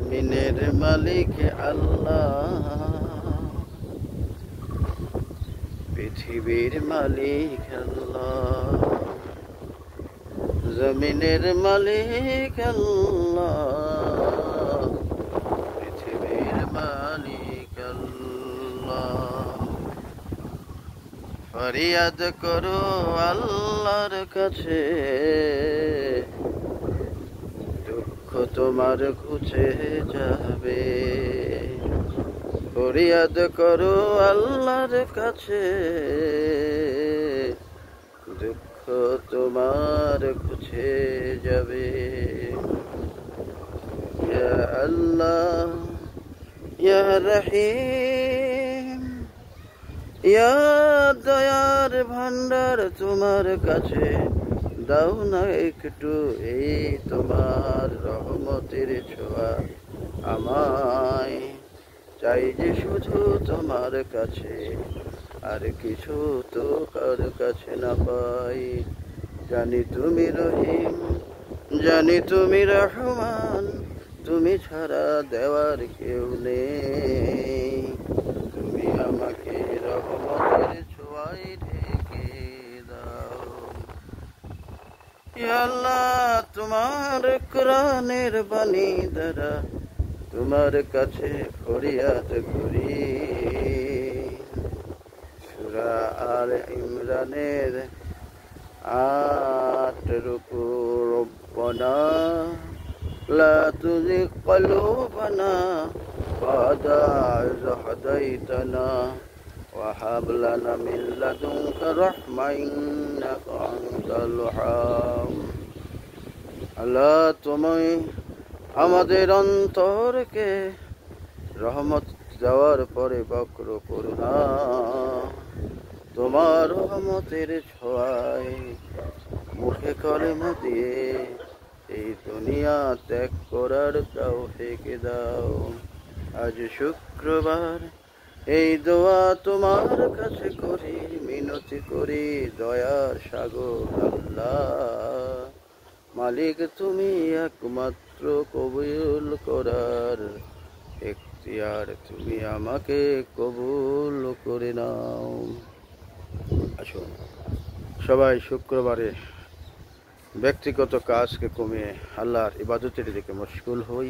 জমিনের মালিক আল্লাহ, পৃথিবীর মালিক আল্লাহ। জমিনের মালিক আল্লাহ, পৃথিবীর মালিক আল্লাহ। ফরিয়াদ করো আল্লাহর কাছে, দুঃখ তোমার ঘুচে যাবে। ফরিয়াদ করো আল্লাহর কাছে, দুঃখ তোমার ঘুচে যাবে। ইয়া আল্লাহ ইয়া রহিম, ইয়া দয়ার ভান্ডার, তোমার কাছে দাও না একটু এই তোমার রহমতের ছোঁয়া আমায়। চাই যে শুধু তোমার কাছে, আর কিছু তো কার কাছে না পাই। জানি তুমি রহিম, জানি তুমি রহমান, তুমি ছাড়া দেওয়ার কেউ নেই। তুমি আমাকে রহমতের ছোঁয়ায় ঢেকে দাও। ইয়া আল্লাহ, তোমার কোরআনের বাণী দ্বারা তোমার কাছে ফরিয়াদ করি। সূরা আলে ইমরানের 8 রুকু, রব্বানা লা তুযিগ কুলুবানা বা'দা ইয হাদাইতানা ওয়া হাব লানা মিন লাদুনকা রাহমা ইন্নাকা আনতাল ওয়াহ্হাব। আল্লাহ, তুমি আমাদের অন্তরকে রহমত দেওয়ার পরে বক্র করো না। তোমার রহমতের ছোঁয়ায় মুখে কলেমা দিয়ে এই দুনিয়া ত্যাগ করার তৌফিক দাও। আজ শুক্রবার, এই দোয়া তোমার কাছে করি, মিনতি করি দয়ার সাগর আল্লাহ। মালিক তুমি একমাত্র, কবুল করার এখতিয়ার তুমি আমাকে কবুল করে নাও। আসুন সবাই শুক্রবারে ব্যক্তিগত কাজকে কমিয়ে আল্লাহর ইবাদতের দিকে মশগুল হই।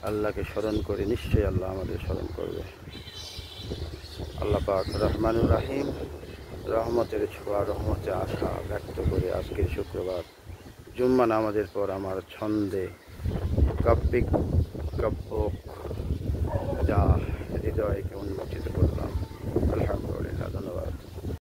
আল্লাহকে স্মরণ করে, নিশ্চয়ই আল্লাহ আমাদের স্মরণ করবে। আল্লাহ পাক রহমানুর রাহিম, রহমতের ছোঁয়া, রহমতের আশা ব্যক্ত করে আজকের শুক্রবার জুম্মা নামাজের পর আমার ছন্দে কাব্যিক কাব্যক যা হৃদয়কে উন্মোচিত